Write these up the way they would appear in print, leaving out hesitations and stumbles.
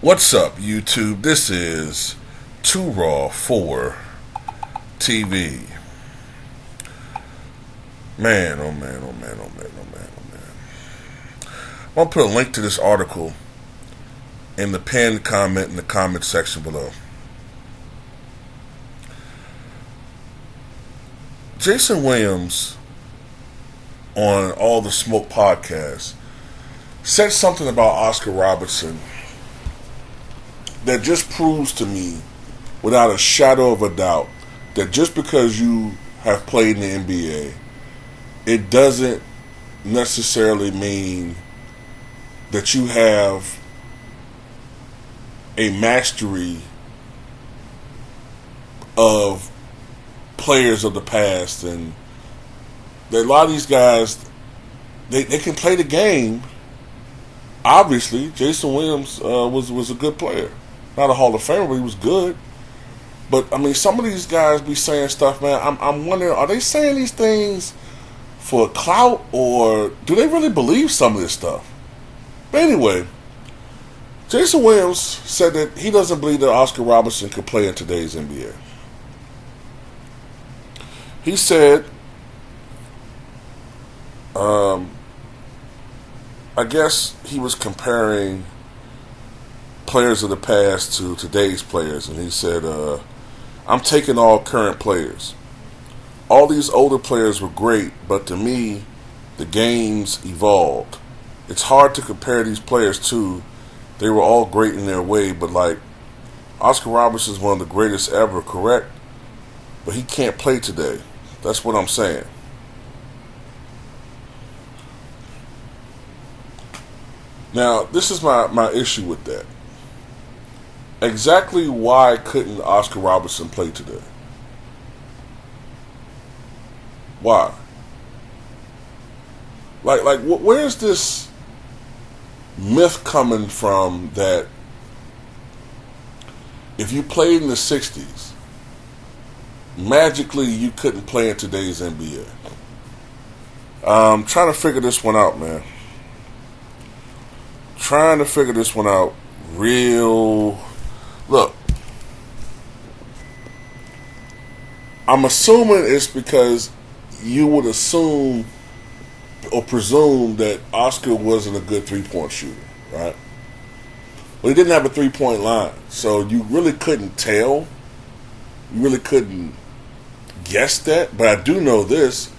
What's up, YouTube? This is Too Raw for TV. Man, oh man, oh man, oh man, oh man, oh man. I'm going to put a link to this article in the pinned comment in the comment section below. Jason Williams on All the Smoke podcast said something about Oscar Robertson that just proves to me, without a shadow of a doubt, that just because you have played in the NBA, it doesn't necessarily mean that you have a mastery of players of the past. And that a lot of these guys, they can play the game. Obviously, Jason Williams was a good player. Not a Hall of Famer, but he was good. But, I mean, some of these guys be saying stuff, man. I'm wondering, are they saying these things for clout, or do they really believe some of this stuff? But anyway, Jason Williams said that he doesn't believe that Oscar Robertson could play in today's NBA. He said, I guess he was comparing players of the past to today's players, and he said, I'm taking all current players. All these older players were great, but to me, the game's evolved. It's hard to compare these players to. They were all great in their way, but like, Oscar Robertson's one of the greatest ever, correct? But he can't play today. That's what I'm saying. Now, this is my issue with that. Exactly why couldn't Oscar Robertson play today? Why? Like, where's this myth coming from that if you played in the 60s, magically you couldn't play in today's NBA? I'm trying to figure this one out, man. Trying to figure this one out real. Look, I'm assuming it's because you would assume or presume that Oscar wasn't a good three-point shooter, right? Well, he didn't have a three-point line, so you really couldn't tell. You really couldn't guess that. But I do know this: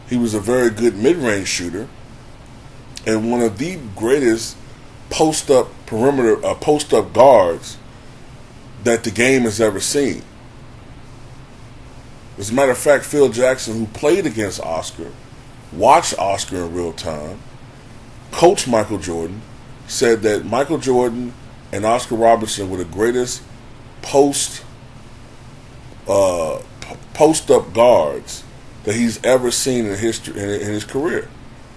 he was a very good mid-range shooter and one of the greatest post-up guards that the game has ever seen. As a matter of fact, Phil Jackson, who played against Oscar, watched Oscar in real time, coached Michael Jordan, said that Michael Jordan and Oscar Robertson were the greatest post-up guards that he's ever seen in history, in his career,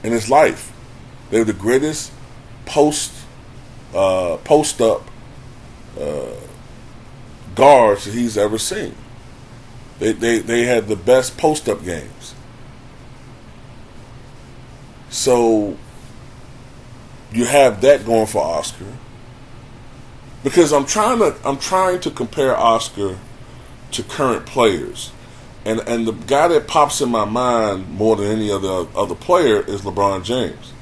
in his life. They were the greatest post-up guards that he's ever seen. They had the best post-up games. So you have that going for Oscar. Because I'm trying to compare Oscar to current players. And the guy that pops in my mind more than any other player is LeBron James.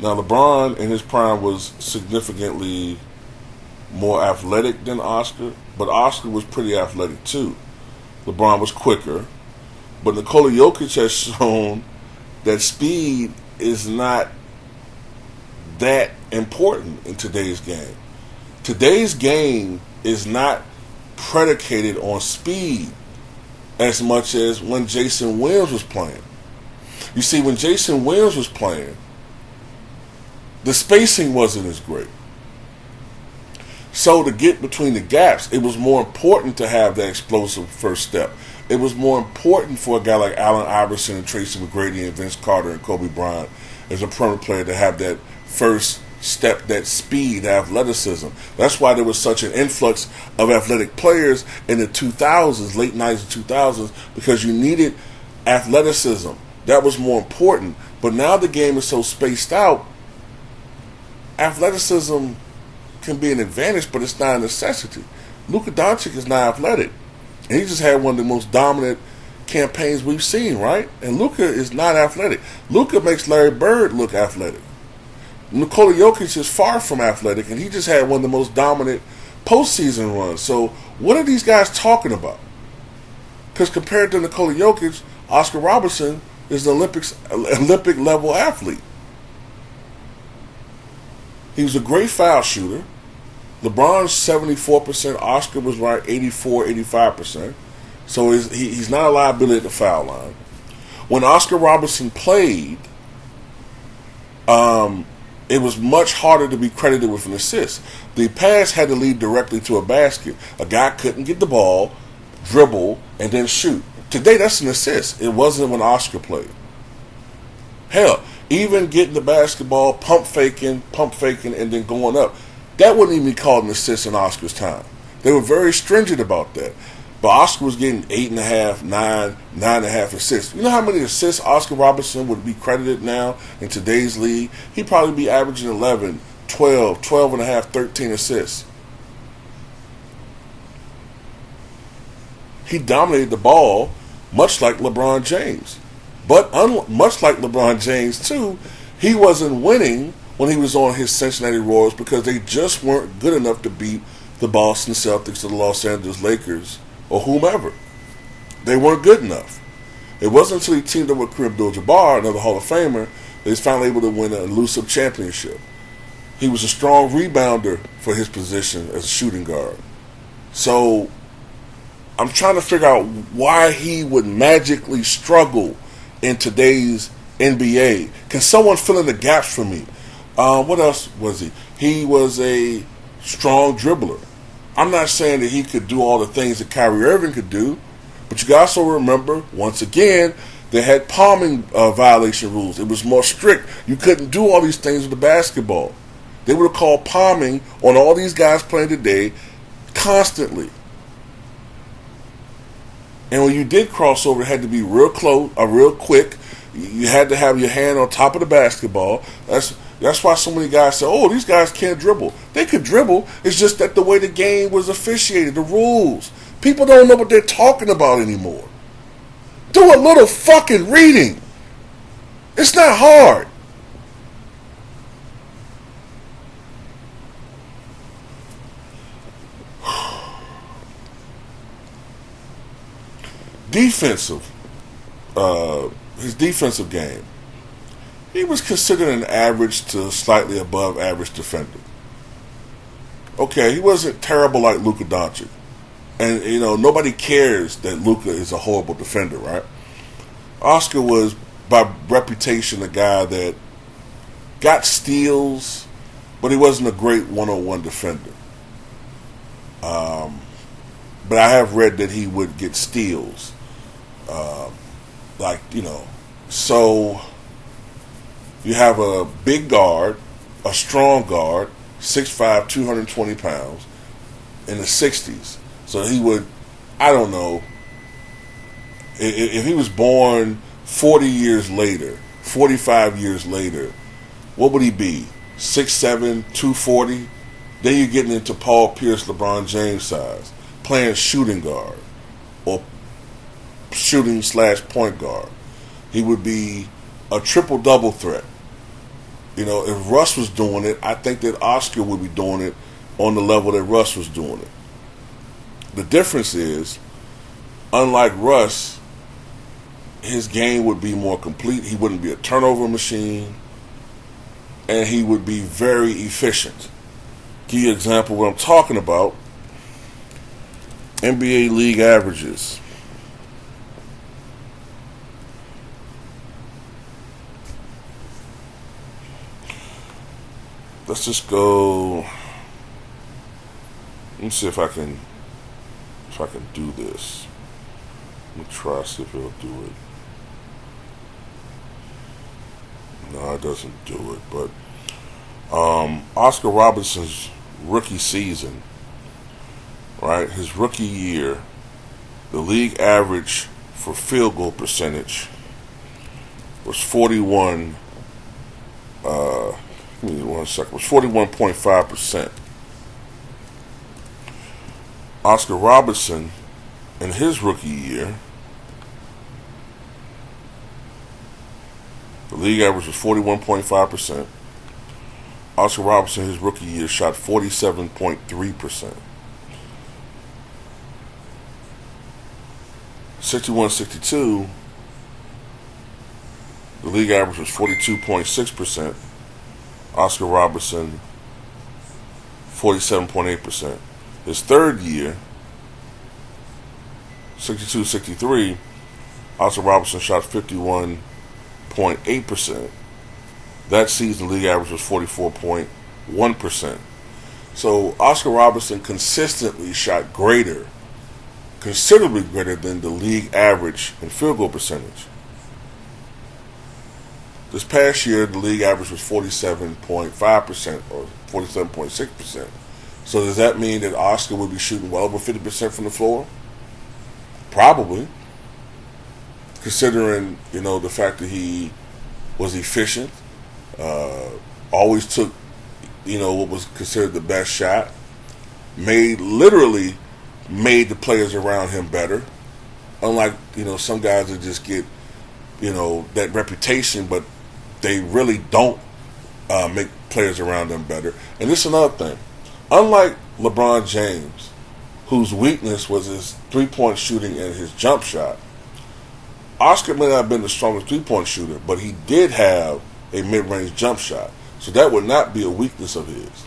Now, LeBron in his prime was significantly more athletic than Oscar, but Oscar was pretty athletic too. LeBron was quicker, but Nikola Jokic has shown that speed is not that important in today's game. Today's game is not predicated on speed as much as when Jason Williams was playing. You see, when Jason Williams was playing, the spacing wasn't as great. So to get between the gaps, it was more important to have that explosive first step. It was more important for a guy like Allen Iverson and Tracy McGrady and Vince Carter and Kobe Bryant as a perimeter player to have that first step, that speed, athleticism. That's why there was such an influx of athletic players in the 2000s, late 90s and 2000s, because you needed athleticism. That was more important. But now the game is so spaced out, athleticism can be an advantage, but it's not a necessity. Luka Doncic is not athletic, and he just had one of the most dominant campaigns we've seen, right? And Luka is not athletic. Luka makes Larry Bird look athletic. Nikola Jokic is far from athletic, and he just had one of the most dominant postseason runs. So what are these guys talking about? Because compared to Nikola Jokic, Oscar Robertson is an Olympic level athlete. He was a great foul shooter. LeBron's 74%. Oscar was right 84, 85%. So he's not a liability at the foul line. When Oscar Robertson played, it was much harder to be credited with an assist. The pass had to lead directly to a basket. A guy couldn't get the ball, dribble, and then shoot. Today, that's an assist. It wasn't when Oscar played. Hell, even getting the basketball, pump faking, and then going up, that wouldn't even be called an assist in Oscar's time. They were very stringent about that. But Oscar was getting 8.5, 9.5 assists. You know how many assists Oscar Robertson would be credited now in today's league? He'd probably be averaging 11, 12, 12.5, 13 assists. He dominated the ball much like LeBron James. But much like LeBron James, too, he wasn't winning when he was on his Cincinnati Royals because they just weren't good enough to beat the Boston Celtics or the Los Angeles Lakers or whomever. They weren't good enough. It wasn't until he teamed up with Kareem Abdul-Jabbar, another Hall of Famer, that he was finally able to win an elusive championship. He was a strong rebounder for his position as a shooting guard. So I'm trying to figure out why he would magically struggle in today's NBA. Can someone fill in the gaps for me? What else was he? He was a strong dribbler. I'm not saying that he could do all the things that Kyrie Irving could do, but you guys also remember, once again, they had palming violation rules. It was more strict. You couldn't do all these things with the basketball. They would have called palming on all these guys playing today constantly. And when you did cross over, it had to be real close, real quick. You had to have your hand on top of the basketball. That's why so many guys say, oh, these guys can't dribble. They could dribble. It's just that the way the game was officiated, the rules. People don't know what they're talking about anymore. Do a little fucking reading. It's not hard. His defensive game. He was considered an average to slightly above average defender. Okay, he wasn't terrible like Luka Doncic. And, you know, nobody cares that Luka is a horrible defender, right? Oscar was, by reputation, a guy that got steals, but he wasn't a great one-on-one defender. But I have read that he would get steals. So you have a big guard, a strong guard, 6'5", 220 pounds, in the 60s. So he would, I don't know, if he was born 40 years later, 45 years later, what would he be? 6'7", 240? Then you're getting into Paul Pierce, LeBron James size, playing shooting guard or shooting/point guard. He would be a triple-double threat. You know, if Russ was doing it, I think that Oscar would be doing it on the level that Russ was doing it. The difference is, unlike Russ, his game would be more complete. He wouldn't be a turnover machine, and he would be very efficient. Give you an example of what I'm talking about. NBA league averages. Let's just go. Let me see if I can do this. Let me try, see if it'll do it. No, it doesn't do it. But Oscar Robertson's rookie season, right? His rookie year, the league average for field goal percentage was 41. Give me 1 second. Was 41.5%. Oscar Robertson, in his rookie year, the league average was 41.5%. Oscar Robertson, his rookie year, shot 47.3%. 61-62, the league average was 42.6%. Oscar Robertson, 47.8%. His third year, 62-63, Oscar Robertson shot 51.8%. That season, the league average was 44.1%. So Oscar Robertson consistently shot considerably greater than the league average in field goal percentage. This past year, the league average was 47.5% or 47.6%. So does that mean that Oscar would be shooting well over 50% from the floor? Probably. Considering, the fact that he was efficient, always took, what was considered the best shot, literally made the players around him better. Unlike, some guys that just get, that reputation, but they really don't make players around them better. And this is another thing. Unlike LeBron James, whose weakness was his three-point shooting and his jump shot, Oscar may not have been the strongest three-point shooter, but he did have a mid-range jump shot. So that would not be a weakness of his.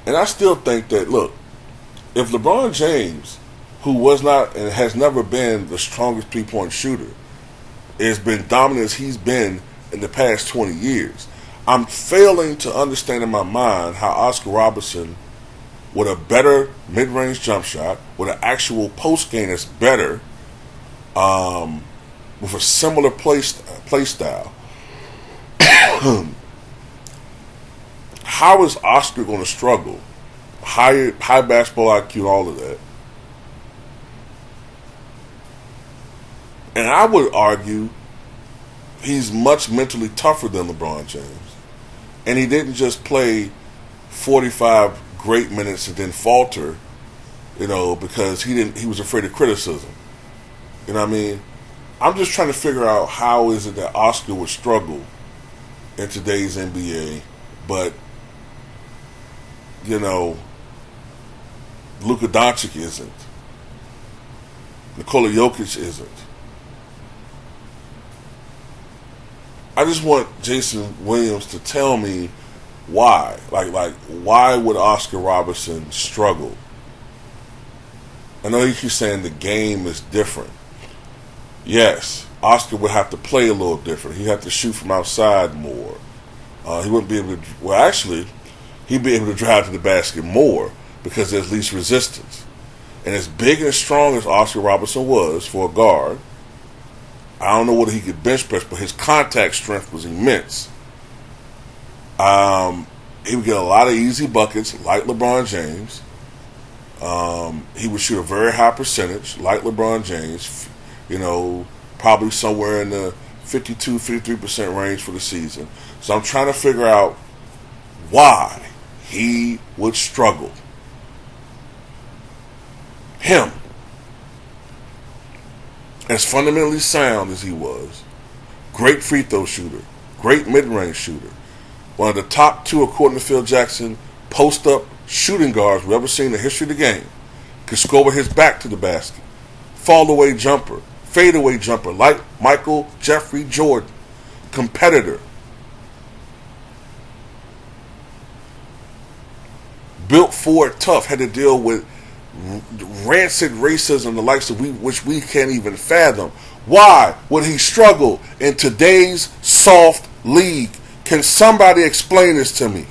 And I still think that, look, if LeBron James, who was not and has never been the strongest three-point shooter, has been dominant as he's been in the past 20 years, I'm failing to understand in my mind how Oscar Robertson, with a better mid-range jump shot, with an actual post game that's better, with a similar play style, how is Oscar going to struggle? High basketball IQ, all of that. And I would argue he's much mentally tougher than LeBron James. And he didn't just play 45 great minutes and then falter, because he was afraid of criticism. You know what I mean? I'm just trying to figure out how is it that Oscar would struggle in today's NBA, but Luka Doncic isn't. Nikola Jokic isn't. I just want Jason Williams to tell me why. Like why would Oscar Robertson struggle? I know you keep saying the game is different. Yes, Oscar would have to play a little different. He'd have to shoot from outside more. He wouldn't be able to. Well, actually, he'd be able to drive to the basket more because there's least resistance. And as big and as strong as Oscar Robertson was for a guard, I don't know whether he could bench press, but his contact strength was immense. He would get a lot of easy buckets, like LeBron James. He would shoot a very high percentage, like LeBron James. Probably somewhere in the 52-53% range for the season. So I'm trying to figure out why he would struggle. Him, as fundamentally sound as he was, great free throw shooter, great mid-range shooter, one of the top two, according to Phil Jackson, post-up shooting guards we've ever seen in the history of the game, could score with his back to the basket, fall-away jumper, fade-away jumper, like Michael Jeffrey Jordan, competitor, built for it, tough, had to deal with rancid racism, the likes of which we can't even fathom. Why would he struggle in today's soft league? Can somebody explain this to me?